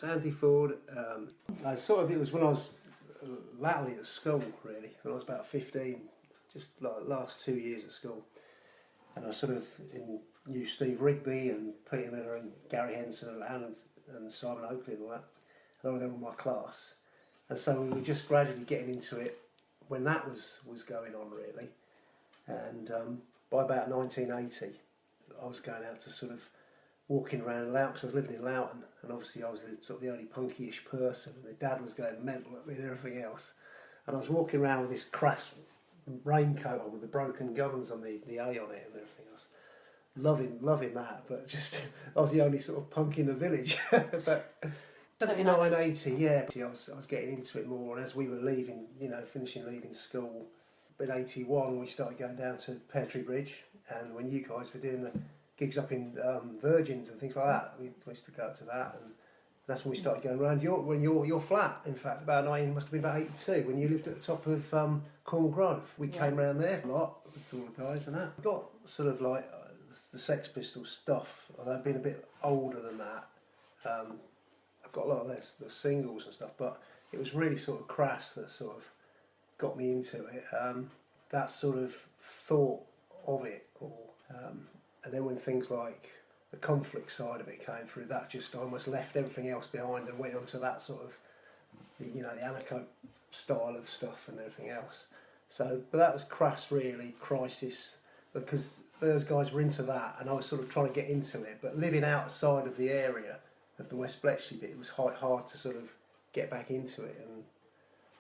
It's Andy Ford. It was when I was latterly at school, really, when I was about 15, just like last 2 years at school. And I sort of knew Steve Rigby and Peter Miller and Gary Henson and Simon Oakley and all that. And all of them were my class. And so we were just gradually getting into it when that was going on, really. And by about 1980, I was going out to sort of walking around Loughton, because I was living in Loughton, and obviously I was the only punky-ish person, and my dad was going mental at me and everything else. And I was walking around with this crass raincoat on with the broken guns on the A on it and everything else. Loving that, but just I was the only sort of punk in the village. But 79, 80, yeah, I was getting into it more, and as we were leaving, leaving school, in 81 we started going down to Pear Tree Bridge, and when you guys were doing the gigs up in Virgins and things like that, we used to go up to that, and that's when we started going around your flat. In fact, must have been about 82 when you lived at the top of Cornwall Grove. We came round there a lot with all the guys and that. I got sort of like the Sex Pistols stuff, although I've been a bit older than that. I've got a lot of the singles and stuff, but it was really sort of Crass that sort of got me into it. That sort of thought of it all. And then when things like the conflict side of it came through, that just almost left everything else behind and went onto that sort of, the anarcho style of stuff and everything else. So, but that was Crass really, Crisis, because those guys were into that, and I was sort of trying to get into it. But living outside of the area of the West Bletchley bit, it was quite hard to sort of get back into it and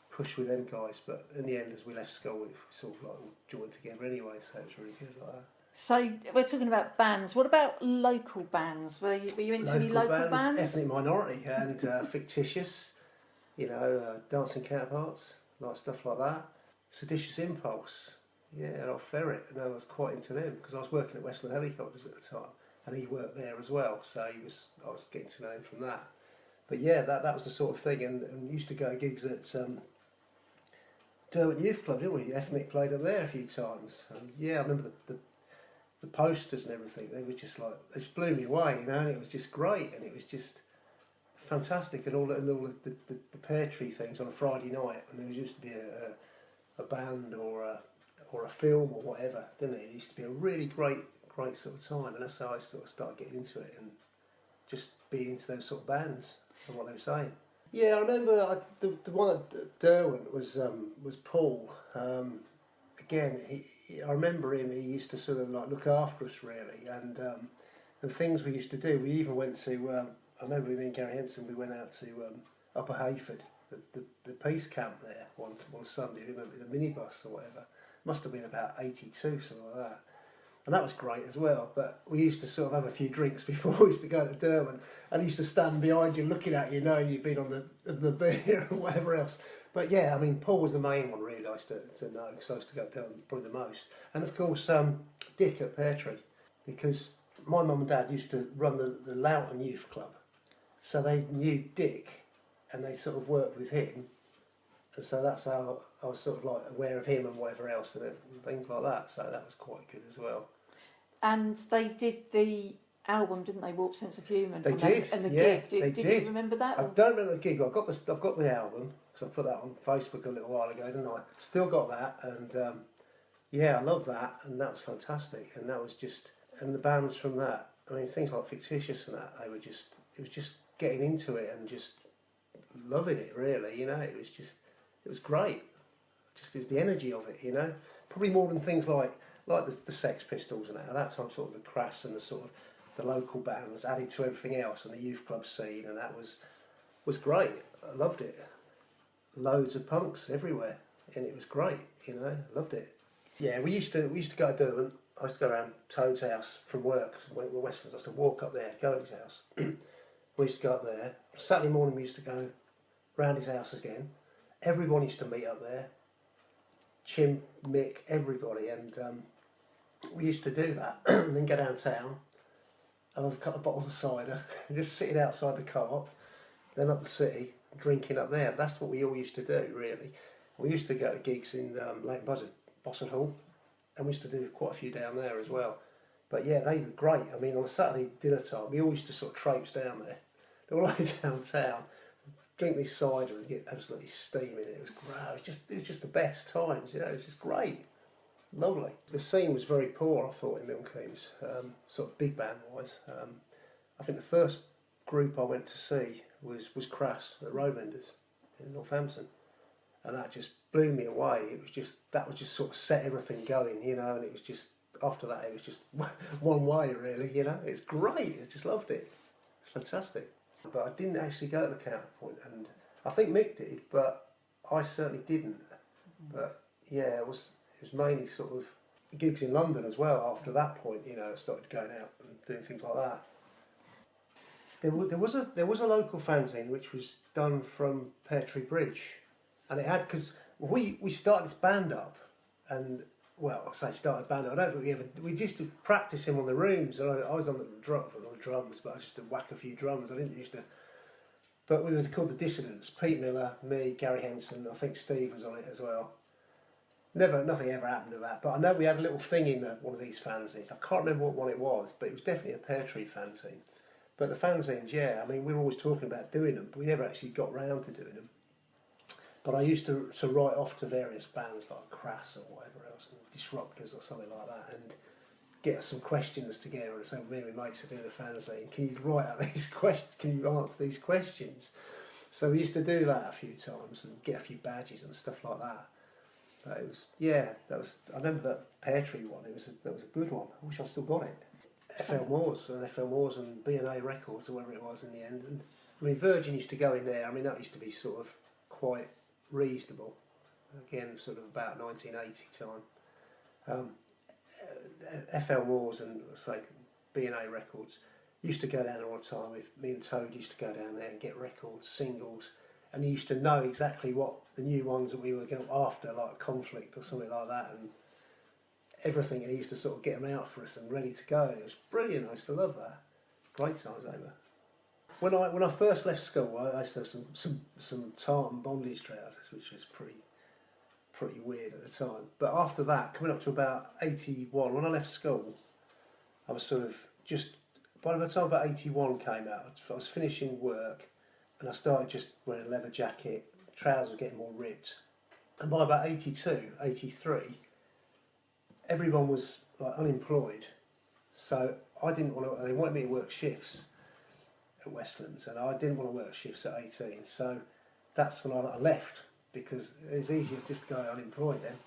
push with them guys. But in the end, as we left school, we sort of like all joined together anyway, so it was really good like that. So we're talking about bands. What about local bands? Were you into any local bands? Ethnic Minority and Fictitious, Dancing Counterparts, like stuff like that. Seditious Impulse, and Off Ferret, and I was quite into them because I was working at Westland Helicopters at the time, and he worked there as well, so I was getting to know him from that. But yeah, that was the sort of thing, and we used to go to gigs at Derwent Youth Club, didn't we? Ethnic played up there a few times, and I remember the posters and everything, they were just like, they just blew me away, and it was just great, and it was just fantastic, and all the Pear Tree things on a Friday night, and there used to be a band or a film or whatever, didn't it? It used to be a really great sort of time, and that's how I sort of started getting into it and just being into those sort of bands and what they were saying. Yeah, I remember the one at Derwent was Paul. Again, I remember him. He used to sort of like look after us really, and things we used to do. We even went to. I remember me and Gary Henson. We went out to Upper Hayford, the peace camp there one Sunday in a minibus or whatever. Must have been about 82, something like that. And that was great as well. But we used to sort of have a few drinks before we used to go to Derwent, and he used to stand behind you, looking at you, knowing you'd been on the beer or whatever else. But yeah, I mean, Paul was the main one really I used to know, because I used to go down probably the most. And of course, Dick at Pear Tree, because my mum and dad used to run the Loughton Youth Club. So they knew Dick, and they sort of worked with him. And so that's how I was sort of like aware of him and whatever else and things like that. So that was quite good as well. And they did the album, didn't they? Warped Sense of Humour. They did. And the gig. Did you remember that? I don't remember the gig. I've got the album because I put that on Facebook a little while ago, didn't I? Still got that, and I love that, and that was fantastic. And that was just, and the bands from that. I mean, things like Fictitious and that. It was just getting into it and just loving it. Really, it was great. Just it was the energy of it, Probably more than things like the Sex Pistols and that. At that time, sort of the Crass and the sort of the local bands added to everything else, and the youth club scene, and that was great. I loved it. Loads of punks everywhere, and it was great. Loved it. Yeah, we used to go to Derwent. I used to go around Toad's house from work. We're Westlands. I used to walk up there, go to his house. We used to go up there. Saturday morning, we used to go round his house again. Everyone used to meet up there. Chim, Mick, everybody, and we used to do that, and then go downtown, have a couple of bottles of cider, just sitting outside the co-op, then up the city, drinking up there. That's what we all used to do, really. We used to go to gigs in Lake Bossard Hall, and we used to do quite a few down there as well. But yeah, they were great. I mean, on a Saturday dinner time, we all used to sort of traipse down there. all the way downtown, drink this cider and get absolutely steaming. It was great. It was just the best times. You know, it was just great, lovely. The scene was very poor, I thought, in Milton Keynes, sort of big band wise. I think the first group I went to see was Crass at Roadmenders in Northampton, and that just blew me away. That was just sort of set everything going, you know, and it was just, after that it was just one way really, you know. It's great, I just loved it. It's fantastic. But I didn't actually go to the Counterpoint, and I think Mick did, but I certainly didn't. But yeah, it was mainly sort of gigs in London as well after that point, you know. I started going out and doing things like that. There was a local fanzine which was done from Pear Tree Bridge, and it had, because we started this band up, and well, I say started band up. I don't think we used to practice him on the rooms, and I was on the drums, but I used to whack a few drums. I didn't used to, but we were called the Dissidents. Pete Miller, me, Gary Henson. I think Steve was on it as well. Nothing ever happened to that, but I know we had a little thing in one of these fanzines. I can't remember what one it was, but it was definitely a Pear Tree fanzine. But the fanzines, yeah, I mean, we were always talking about doing them, but we never actually got round to doing them. But I used to write off to various bands like Crass or whatever else, and Disruptors or something like that, and get some questions together and say, me and my mates are doing a fanzine, can you write out these questions, can you answer these questions? So we used to do that a few times and get a few badges and stuff like that. But it was, yeah, I remember that Pear Tree one, that was a good one. I wish I still got it. FL Moores and B&A Records or whatever it was in the end. And I mean, Virgin used to go in there. I mean, that used to be sort of quite reasonable. Again, sort of about 1980 time. FL Moores and say B&A Records used to go down all the time. With me and Toad used to go down there and get records, singles, and he used to know exactly what the new ones that we were going after, like Conflict or something like that, and everything, and he used to sort of get them out for us and ready to go. It was brilliant. I used to love that. Great times over. When I first left school, I used to have some tartan bondage trousers, which was pretty weird at the time. But after that, coming up to about 81, when I left school, I was sort of just, by the time about 81 came out, I was finishing work, and I started just wearing a leather jacket. Trousers were getting more ripped, and by about 82, 83. Everyone was like unemployed, so I didn't want to. They wanted me to work shifts at Westlands, and I didn't want to work shifts at 18. So that's when I left, because it was easier just to go unemployed then.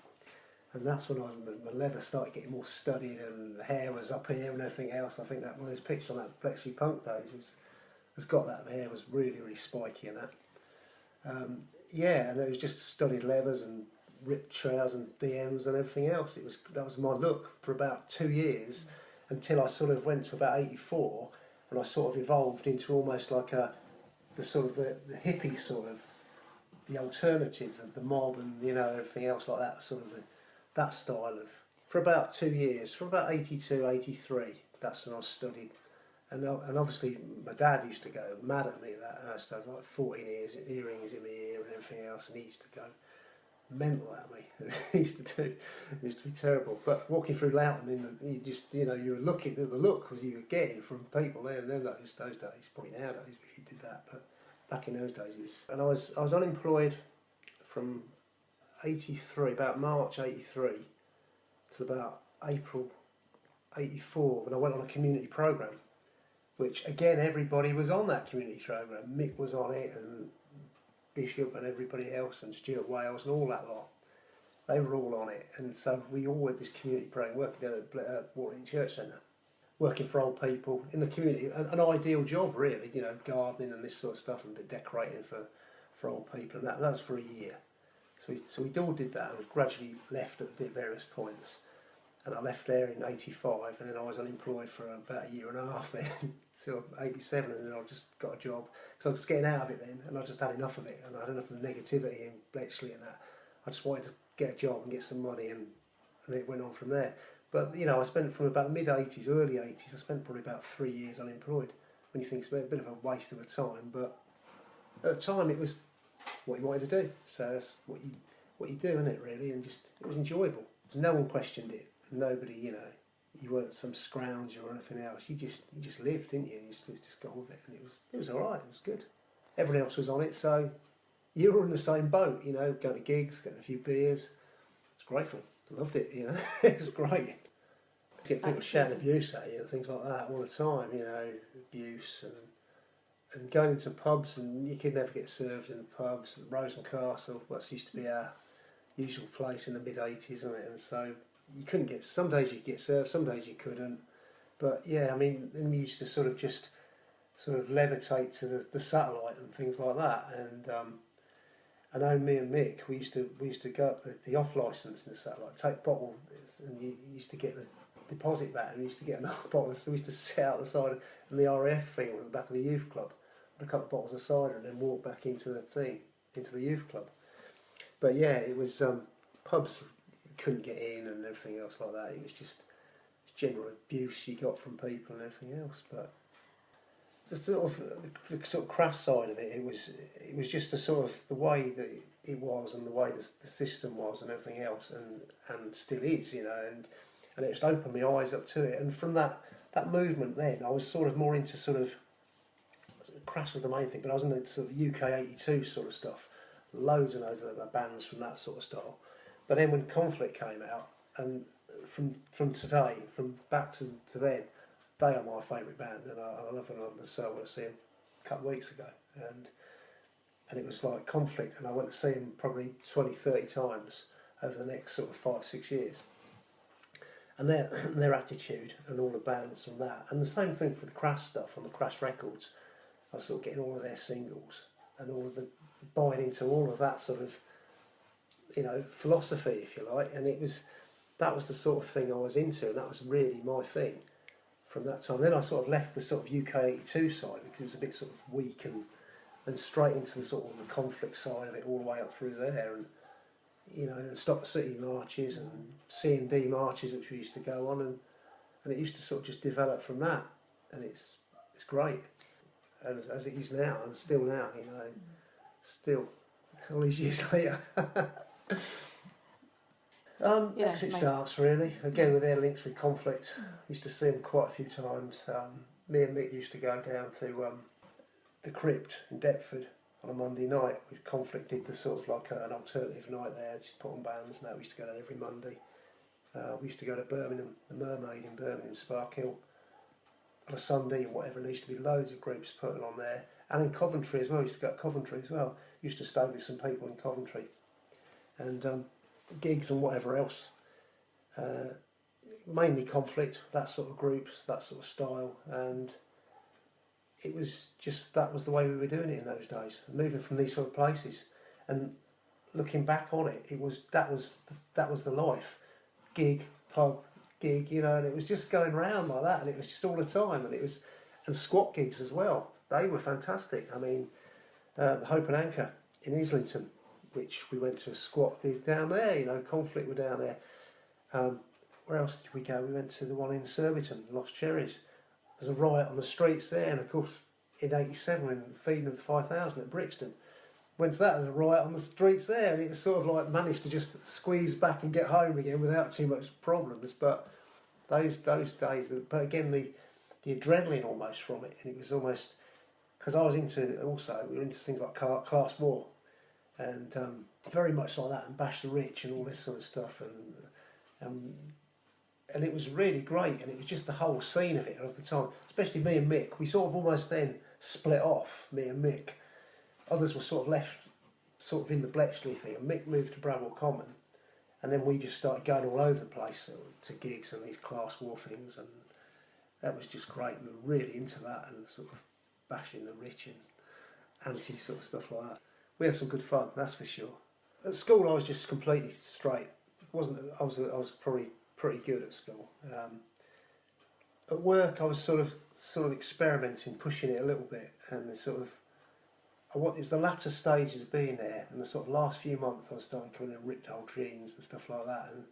And that's when my leather started getting more studied, and the hair was up here and everything else. I think that one of those pictures on that Plexi Punk days has got that. My hair was really spiky and that. Yeah, and it was just studied leathers and ripped trousers and DMs and everything else. That was my look for about 2 years, until I sort of went to about 84, and I sort of evolved into almost like the hippie sort of, the alternative, the mob, and you know, everything else like that, sort of that style of, for about 2 years, from about 82, 83. That's when I studied, and obviously my dad used to go mad at me at that, and I started like 14 earrings in my ear and everything else, and he used to go mental at me. It used to be terrible. But walking through Loughton, you were looking at the look was you were getting from people there, and then those days, probably nowadays if you did that, but back in those days it was. And I was unemployed from 83, about March 83 to about April 84, when I went on a community programme, which again everybody was on that community programme. Mick was on it, and Bishop and everybody else, and Stuart Wales and all that lot. They were all on it, and so we all had this community program, working down at Waterton Church Centre, working for old people in the community. An ideal job really, you know, gardening and this sort of stuff, and a bit decorating for old people, and that was for a year. So we all did that, and we gradually left at various points. And I left there in 85, and then I was unemployed for about a year and a half then, till 87, and then I just got a job. Because I was getting out of it then, and I just had enough of it, and I had enough of the negativity in Bletchley and that. I just wanted to get a job and get some money, and it went on from there. But, you know, I spent from about the mid-80s, early 80s, I spent probably about 3 years unemployed. When you think it's a bit of a waste of a time, but at the time it was what you wanted to do. So that's what you do, isn't it, really? And just, it was enjoyable. No one questioned it. Nobody, you know, you weren't some scrounge or anything else. You just lived, didn't you? You just got on with it, and it was all right. It was good. Everyone else was on it, so you were in the same boat. You know, going to gigs, getting a few beers. It's grateful. I loved it. You know, it was great. Get people shouting abuse at you and things like that all the time. You know, abuse and going into pubs, and you could never get served in the pubs. Rose and Castle, what used to be our usual place in the mid-80s, wasn't it? And so you couldn't get, some days you could get served, some days you couldn't. But yeah, I mean, then we used to sort of levitate to the satellite and things like that. And I know me and Mick, we used to go up the off licence in the satellite, take bottles, and you used to get the deposit back, and we used to get another bottle. So we used to sit out the side in the RAF field at the back of the youth club, with a couple of bottles of cider, and then walk back into the youth club. But yeah, it was pubs, you couldn't get in and everything else like that. It was just general abuse you got from people and everything else. But the sort of crass side of it, it was just the way that it was, and the way the system was and everything else, and still is, you know, and it just opened my eyes up to it. And from that movement then, I was sort of more into sort of, crass is the main thing, but I was into sort of UK 82 sort of stuff. Loads and loads of bands from that sort of style. But then when Conflict came out, and from today, from back to then, they are my favourite band, and I love them. I saw them a couple of weeks ago, and it was like Conflict, and I went to see them probably 20-30 times over the next sort of 5-6 years. And their attitude and all the bands from that, and the same thing for the Crash stuff on the Crash records. I was sort of getting all of their singles and all of the buying into all of that sort of, you know, philosophy, if you like, and that was the sort of thing I was into, and that was really my thing from that time. Then I sort of left the sort of UK 82 side because it was a bit sort of weak, and straight into the sort of the Conflict side of it, all the way up through there, and you know, and Stop City marches and C&D marches, which we used to go on, and it used to sort of just develop from that, and it's great, as it is now, and still now, you know, still all these years later. Exit Starts, really, again with their links with Conflict. Used to see them quite a few times. Me and Mick used to go down to the Crypt in Deptford on a Monday night. With Conflict did the sort of like an alternative night there, just put on bands, and that we used to go down every Monday. We used to go to Birmingham, the Mermaid in Birmingham, Sparkhill, on a Sunday or whatever, and there used to be loads of groups putting on there. And in Coventry as well, used to go to Coventry as well. Used to stay with some people in Coventry. And gigs and whatever else. Mainly Conflict, that sort of groups, that sort of style. And it was just, that was the way we were doing it in those days. Moving from these sort of places. And looking back on it, that was the life. Gig, pub, gig, you know, and it was just going round like that, and it was just all the time. And squat gigs as well. They were fantastic. I mean, the Hope and Anchor in Islington, which we went to a squat gig down there, you know, Conflict were down there. Where else did we go? We went to the one in Surbiton, Lost Cherries. There's a riot on the streets there, and of course in '87 when feeding of the 5,000 at Brixton, went to that, there's a riot on the streets there, and it was sort of like managed to just squeeze back and get home again without too much problems. But those days, but again the adrenaline almost from it, and it was almost, because I was into, also we were into things like Class War, and very much like that, and Bash the Rich and all this sort of stuff, and it was really great, and it was just the whole scene of it at the time, especially me and Mick. We sort of almost then split off, me and Mick. Others were sort of left sort of in the Bletchley thing, and Mick moved to Bradwell Common, and then we just started going all over the place to gigs and these Class War things, and that was just great. We were really into that, and sort of bashing the rich and anti sort of stuff like that. We had some good fun, that's for sure. At school I was just completely straight. I was probably pretty good at school. At work I was sort of experimenting, pushing it a little bit, and it was the latter stages of being there, and the sort of last few months I was starting coming in ripped old jeans and stuff like that, and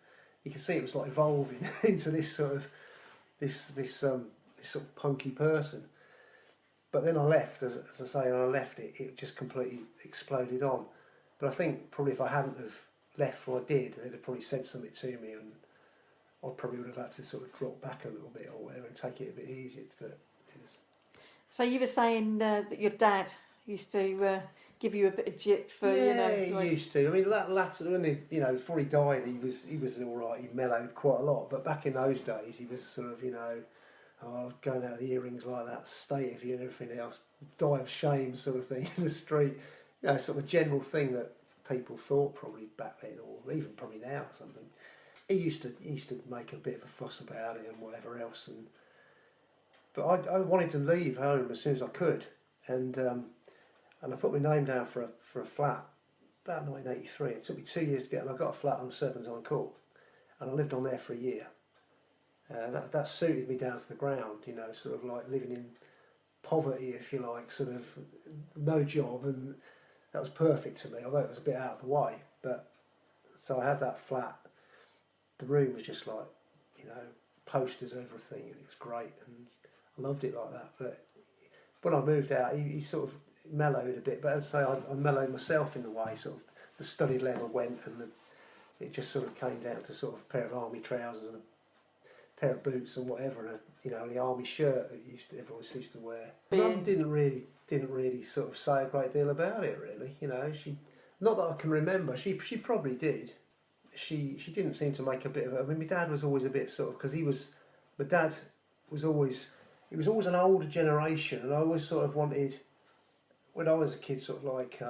you could see it was like evolving into this sort of punky person. But then I left, as I say, and I left it just completely exploded on. But I think probably if I hadn't have left what I did, they'd have probably said something to me, I probably would have had to sort of drop back a little bit or whatever and take it a bit easier. But it was. So you were saying that your dad used to give you a bit of jip for, He used to. I mean, latter when before he died, he was all right. He mellowed quite a lot. But back in those days, he was sort of going out with earrings like that, state of you and everything else, die of shame sort of thing in the street. Sort of a general thing that people thought probably back then, or even probably now or something. He used to make a bit of a fuss about it and whatever else. But I wanted to leave home as soon as I could, and I put my name down for a flat about 1983. It took me 2 years to get, and I got a flat on Serpentine Court, and I lived on there for a year. That suited me down to the ground, sort of like living in poverty, if you like, sort of no job, and that was perfect to me, although it was a bit out of the way. But so I had that flat. The room was just like, posters, everything, and it was great, and I loved it like that. But when I moved out, he sort of mellowed a bit, but I'd say I mellowed myself in a way. Sort of the study level went, and it just sort of came down to sort of a pair of army trousers and a pair of boots and whatever, and the army shirt that everyone used to wear. Mum didn't really sort of say a great deal about it, really. She, not that I can remember. She probably did. She didn't seem to make a bit of it. I mean, my dad was always a bit sort of, because he was always an older generation, and I always sort of wanted, when I was a kid, sort of like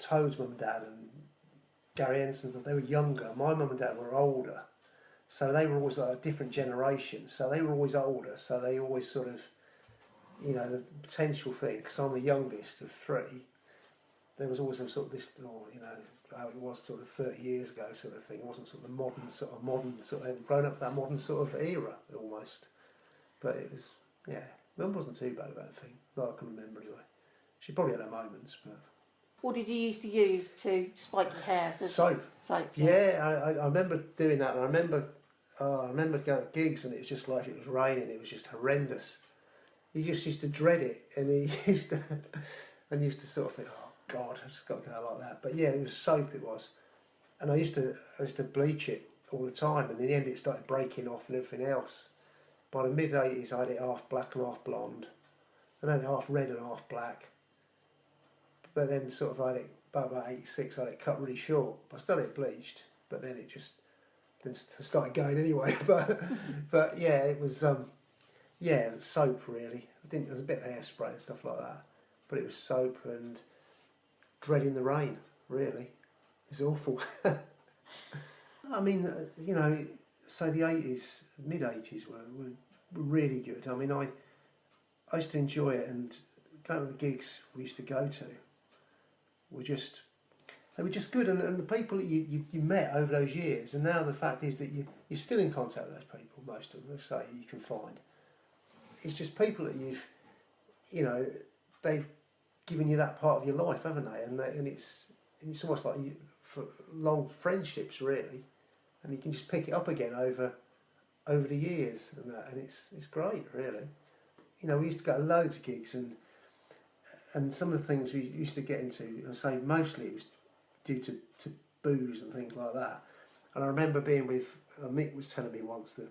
Toad's mum and dad and Gary Enson's mum, they were younger. My mum and dad were older, so they were always like a different generation. So they were always older, so they always sort of, the potential thing, because I'm the youngest of three, there was always a sort of this, how it was sort of 30 years ago sort of thing. It wasn't sort of the modern sort of, they hadn't grown up that modern sort of era almost. But it was, Mum wasn't too bad about a thing, that I can remember anyway. She probably had her moments, but... What did you used to use to spike your hair? Soap. Soap, yeah. I remember doing that, and I remember going to gigs, and it was just like, if it was raining, it was just horrendous. He just used to dread it, and he used to sort of think, oh God, I just got to go like that. But yeah, it was soap, it was. And I used to bleach it all the time, and in the end it started breaking off and everything else. By the mid-80s I had it half black and half blonde, and then half red and half black. But then sort of I had it, about 86 I had it cut really short. I still had it bleached, but then it just started going anyway. but yeah, it was soap really. There was a bit of hairspray and stuff like that, but it was soap and dreading the rain, really. It's awful. I mean, so the 80s, mid-80s were really good. I mean, I used to enjoy it, and going to the gigs we used to go to were just good, and the people that you met over those years, and now the fact is that you're still in contact with those people, most of them, let's say, you can find. It's just people that they've given you that part of your life, haven't they? And it's almost like for long friendships, really, and you can just pick it up again over the years, and it's great, really. We used to go to loads of gigs, and some of the things we used to get into, I say mostly it was due to booze and things like that. And I remember being with Mick was telling me once that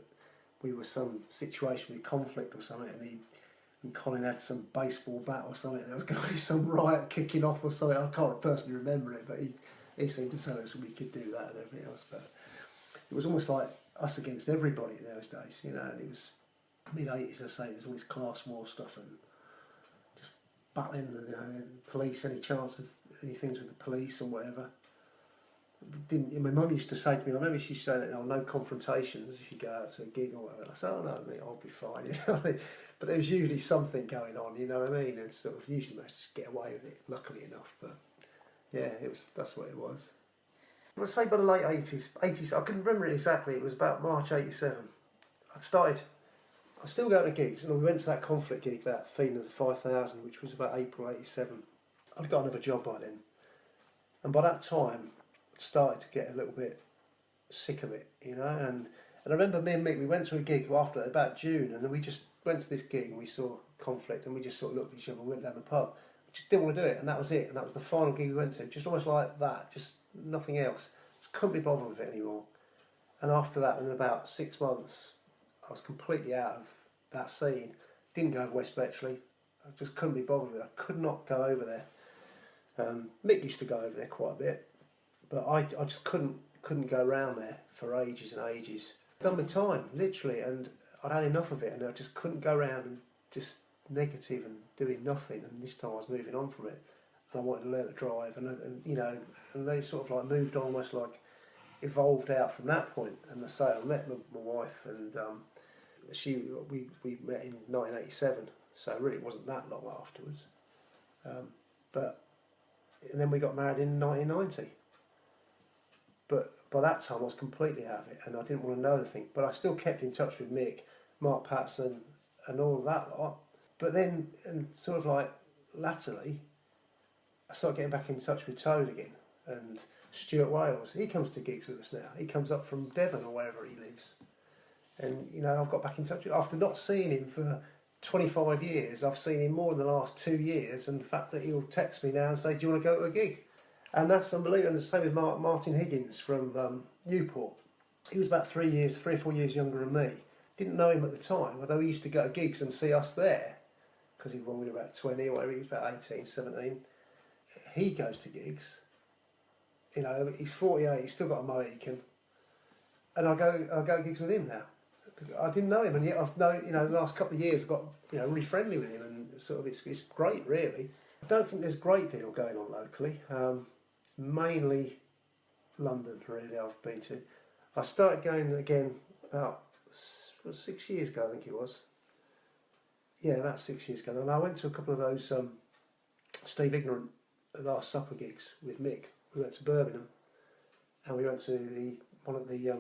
we were some situation with conflict or something, and Colin had some baseball bat or something. There was going to be some riot kicking off or something. I can't personally remember it, but he seemed to tell us we could do that and everything else. But it was almost like us against everybody in those days, and it was mid-80s, I say, it was all this class war stuff and just battling the police, any chance of any things with the police and whatever. My mum used to say to me, I remember she used to say that no confrontations if you go out to a gig or whatever. And I said, oh no, mate, I'll be fine. But there was usually something going on, you know what I mean? And sort of usually managed to just get away with it, luckily enough. But yeah, that's what it was. I would say by the late 80s, I can remember it exactly, it was about March 87. I still go to gigs, and we went to that conflict gig, that Feeding of the 5,000, which was about April 87. I'd got another job by then. And by that time, I'd started to get a little bit sick of it, And I remember me and Mick, we went to a gig after about June, and then we just went to this gig and we saw conflict, and we just sort of looked at each other and went down the pub. We just didn't want to do it, and that was it. And that was the final gig we went to, just almost like that, just nothing else. Just couldn't be bothered with it anymore. And after that, in about 6 months, I was completely out of that scene. Didn't go over West Bletchley. I just couldn't be bothered with it. I could not go over there. Mick used to go over there quite a bit, but I just couldn't go around there for ages and ages. I'd done my time, literally, and I'd had enough of it, and I just couldn't go around and just negative and doing nothing. And this time I was moving on from it, and I wanted to learn to drive, and you know, and they sort of like moved on, almost like evolved out from that point. And I say I met my wife, and we met in 1987, so really it wasn't that long afterwards. And then we got married in 1990. But by that time I was completely out of it, and I didn't want to know anything. But I still kept in touch with Mick, Mark Patterson, and all of that lot. But then, and sort of like latterly, I started getting back in touch with Toad again, and Stuart Wales. He comes to gigs with us now. He comes up from Devon or wherever he lives. And, you know, I've got back in touch with him. After not seeing him for 25 years, I've seen him more in the last 2 years, and the fact that he'll text me now and say, do you want to go to a gig? And that's unbelievable. And the same with Martin Higgins from Newport. He was about 3 or 4 years younger than me. Didn't know him at the time, although he used to go to gigs and see us there, because when we were about 20 or whatever, he was about 18, 17. He goes to gigs. You know, he's 48, he's still got a Mohican. And I go to gigs with him now. I didn't know him, and yet I've known, you know, the last couple of years I've got, you know, really friendly with him, and sort of it's great, really. I don't think there's a great deal going on locally. Mainly London, really, I've been to. I started going again about 6 years ago, I think it was. Yeah, about 6 years ago. And I went to a couple of those Steve Ignorant Last Supper gigs with Mick. We went to Birmingham, and we went to one at the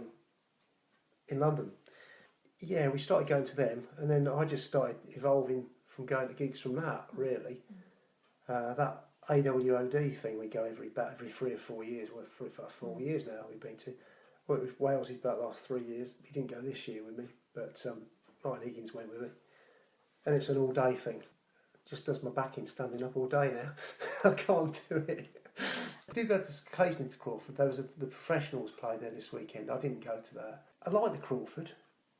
in London. Yeah, we started going to them, and then I just started evolving from going to gigs from that, really. That AWOD thing we go every 3 or 4 years, well, 4 years now we've been to. Well, with Wales, he's about the last 3 years. He didn't go this year with me, but Martin Higgins went with me. And it's an all-day thing. Just does my back in standing up all day now. I can't do it. I do go occasionally to Crawford. The professionals played there this weekend. I didn't go to that. I like the Crawford.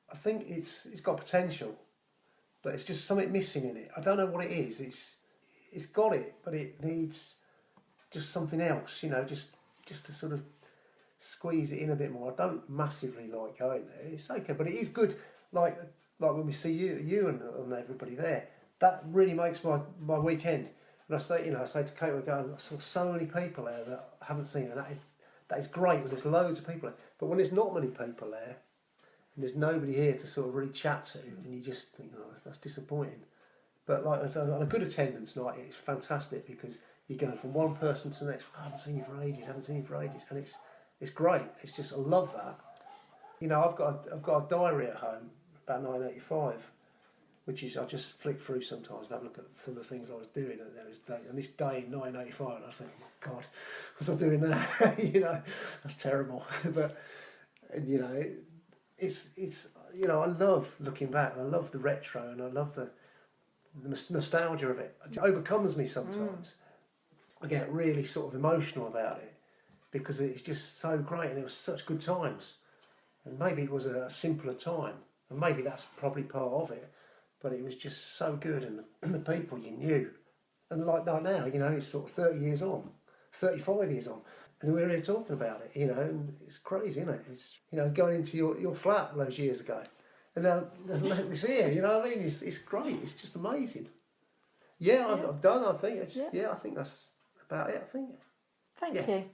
I think it's got potential, but it's just something missing in it. I don't know what it is. It's got it, but it needs just something else, you know, just to sort of squeeze it in a bit more. I don't massively like going there. It's okay, but it is good. Like when we see you and everybody there, that really makes my weekend. And I say to Kate, we're going, I saw so many people there that I haven't seen, and that is great when there's loads of people there. But when there's not many people there, and there's nobody here to sort of really chat to, and you just think, oh, that's disappointing. But like on a good attendance night, it's fantastic, because you're going from one person to the next. I haven't seen you for ages, and it's great. It's just, I love that. You know, I've got a diary at home about 1985, which is, I just flick through sometimes and have a look at some of the things I was doing and this day in 1985, and I think, oh God, was I doing that? You know, that's terrible. But you know, it's you know, I love looking back, and I love the retro, and I love the nostalgia of it. It overcomes me sometimes. I get really sort of emotional about it, because it's just so great, and it was such good times. And maybe it was a simpler time, and maybe that's probably part of it. But it was just so good, and the people you knew. And like now, you know, it's sort of 30 years on, 35 years on, and we're here talking about it, you know, and it's crazy, isn't it? It's, you know, going into your flat those years ago, and now it's here, you know what I mean? It's great, it's just amazing. Yeah, I've done, I think. I think that's about it, I think. Thank you.